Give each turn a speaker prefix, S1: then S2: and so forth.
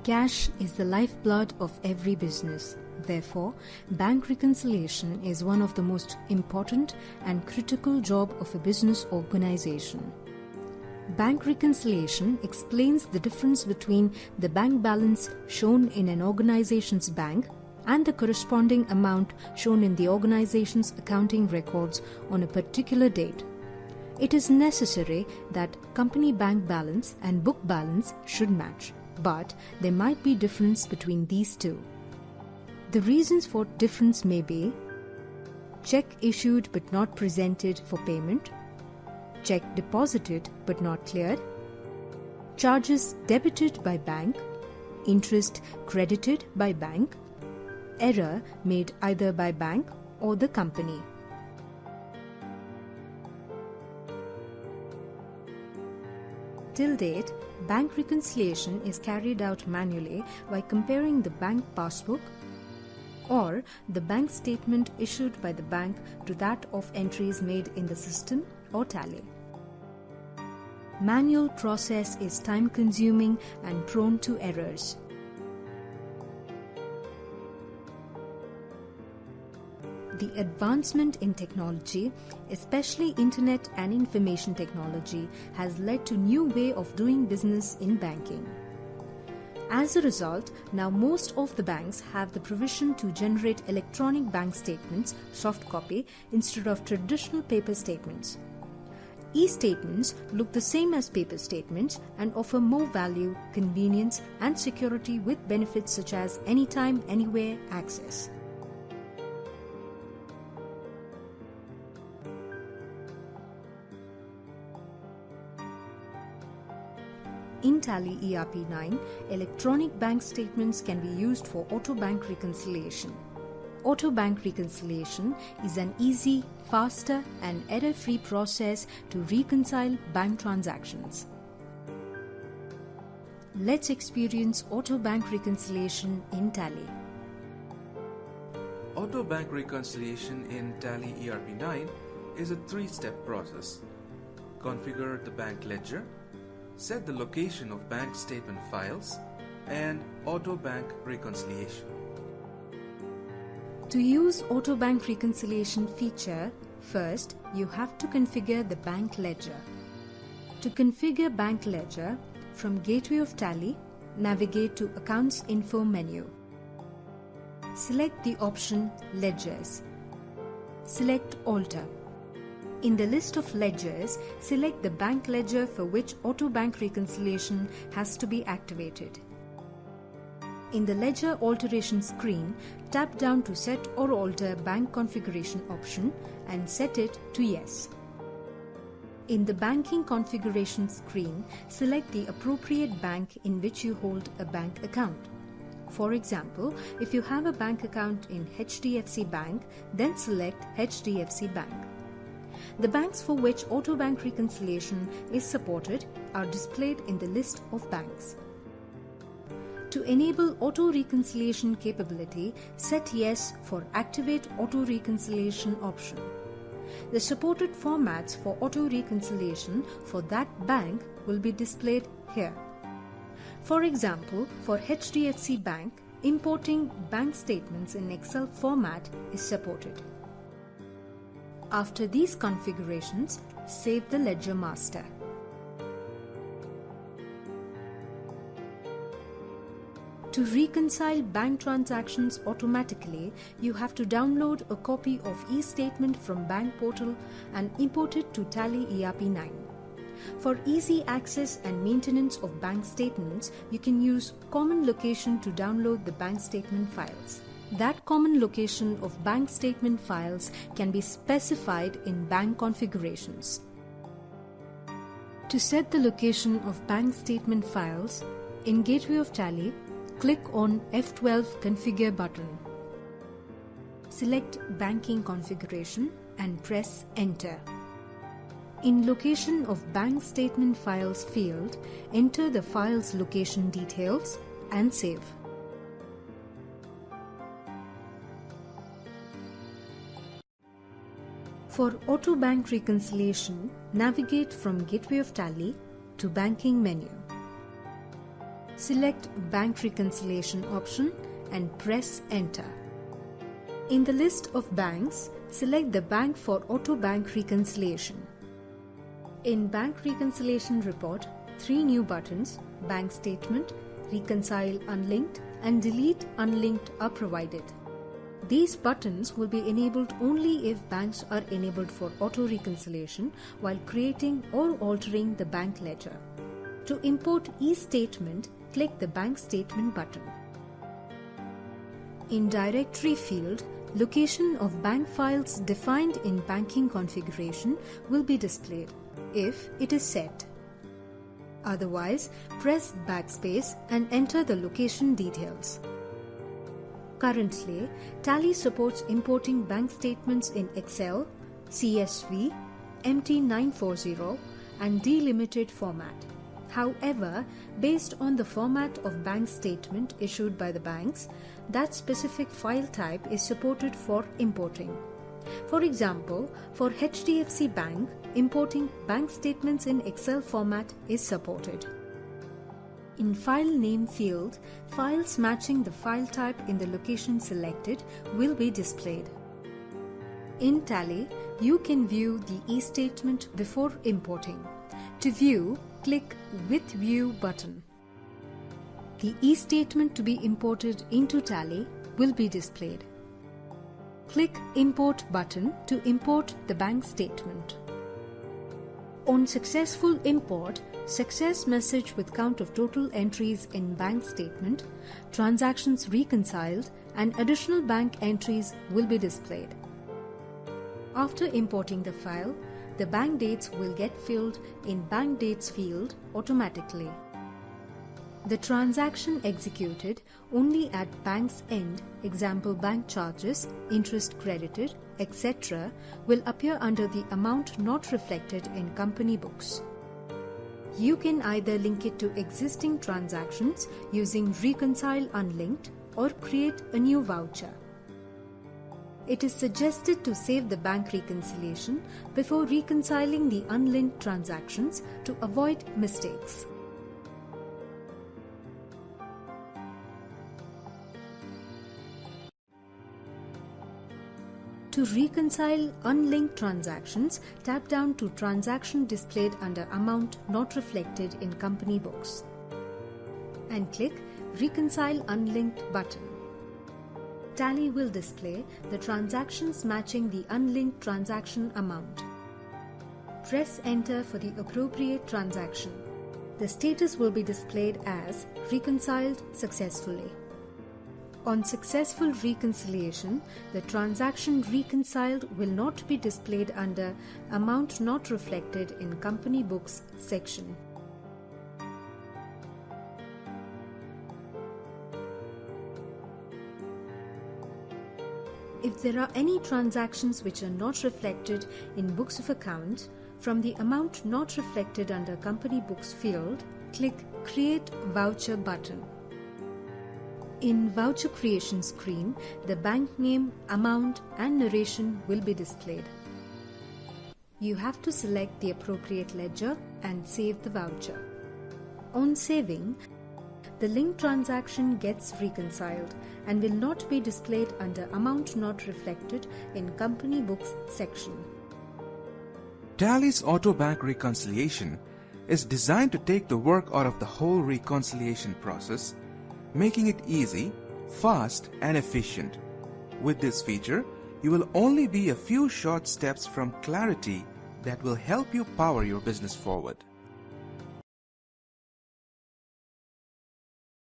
S1: Cash is the lifeblood of every business. Therefore, bank reconciliation is one of the most important and critical job of a business organization. Bank reconciliation explains the difference between the bank balance shown in an organization's bank and the corresponding amount shown in the organization's accounting records on a particular date. It is necessary that company bank balance and book balance should match, but there might be difference between these two. The reasons for difference may be check issued but not presented for payment, check deposited but not cleared, charges debited by bank, interest credited by bank, error made either by bank or the company. Till date, bank reconciliation is carried out manually by comparing the bank passbook or the bank statement issued by the bank to that of entries made in the system or tally. Manual process is time-consuming and prone to errors. The advancement in technology, especially internet and information technology, has led to new way of doing business in banking. As a result, now most of the banks have the provision to generate electronic bank statements, soft copy, instead of traditional paper statements. E-statements look the same as paper statements and offer more value, convenience, and security with benefits such as anytime, anywhere access. In Tally ERP 9, electronic bank statements can be used for auto bank reconciliation. Auto bank reconciliation is an easy, faster, and error-free process to reconcile bank transactions. Let's experience auto bank reconciliation in Tally.
S2: Auto bank reconciliation in Tally ERP 9 is a three-step process. Configure the bank ledger, set the location of bank statement files, and auto bank reconciliation.
S1: To use auto bank reconciliation feature, first you have to configure the bank ledger. To configure bank ledger, from Gateway of Tally, navigate to Accounts Info menu. Select the option Ledgers. Select Alter. In the list of ledgers, select the bank ledger for which auto bank reconciliation has to be activated. In the ledger alteration screen, tap down to Set or Alter Bank Configuration option and set it to Yes. In the banking configuration screen, select the appropriate bank in which you hold a bank account. For example, if you have a bank account in HDFC Bank, then select HDFC Bank. The banks for which auto bank reconciliation is supported are displayed in the list of banks. To enable auto reconciliation capability, set Yes for Activate Auto Reconciliation option. The supported formats for auto reconciliation for that bank will be displayed here. For example, for HDFC Bank, importing bank statements in Excel format is supported. After these configurations, save the ledger master. To reconcile bank transactions automatically, you have to download a copy of e-statement from Bank Portal and import it to Tally ERP 9. For easy access and maintenance of bank statements, you can use common location to download the bank statement files. That common location of bank statement files can be specified in bank configurations. To set the location of bank statement files, in Gateway of Tally, click on F12 Configure button. Select Banking Configuration and press Enter. In Location of Bank Statement Files field, enter the file's location details and save. For auto bank reconciliation, navigate from Gateway of Tally to Banking menu. select Bank Reconciliation option and press Enter. In the list of banks, select the bank for Auto Bank Reconciliation. In Bank Reconciliation Report, 3 new buttons, Bank Statement, Reconcile Unlinked and Delete Unlinked are provided. These buttons will be enabled only if banks are enabled for auto reconciliation while creating or altering the bank ledger. To import e-statement, click the Bank Statement button. In Directory field, location of bank files defined in banking configuration will be displayed if it is set. Otherwise, press backspace and enter the location details. Currently, Tally supports importing bank statements in Excel, CSV, MT940 and delimited format. However, based on the format of bank statement issued by the banks, that specific file type is supported for importing. For example, for HDFC Bank, importing bank statements in Excel format is supported. In File Name field, files matching the file type in the location selected will be displayed. In Tally, you can view the e-statement before importing. To view, click With View button. The e-statement to be imported into Tally will be displayed. Click Import button to import the bank statement. On successful import, success message with count of total entries in bank statement, transactions reconciled and additional bank entries will be displayed. After importing the file, the bank dates will get filled in Bank Dates field automatically. The transaction executed only at bank's end, example bank charges, interest credited, etc., will appear under the amount not reflected in company books. You can either link it to existing transactions using Reconcile Unlinked or create a new voucher. It is suggested to save the bank reconciliation before reconciling the unlinked transactions to avoid mistakes. To reconcile unlinked transactions, tap down to transaction displayed under amount not reflected in company books and click Reconcile Unlinked button. Tally will display the transactions matching the unlinked transaction amount. Press Enter for the appropriate transaction. The status will be displayed as Reconciled Successfully. On successful reconciliation, the transaction reconciled will not be displayed under Amount Not Reflected in Company Books section. If there are any transactions which are not reflected in Books of Account, from the Amount Not Reflected under Company Books field, click Create Voucher button. In Voucher Creation screen, the bank name, amount and narration will be displayed. You have to select the appropriate ledger and save the voucher. On saving, the linked transaction gets reconciled and will not be displayed under Amount Not Reflected in Company Books section.
S2: Tally's Auto Bank Reconciliation is designed to take the work out of the whole reconciliation process, making it easy, fast and efficient. With this feature, you will only be a few short steps from clarity that will help you power your business forward.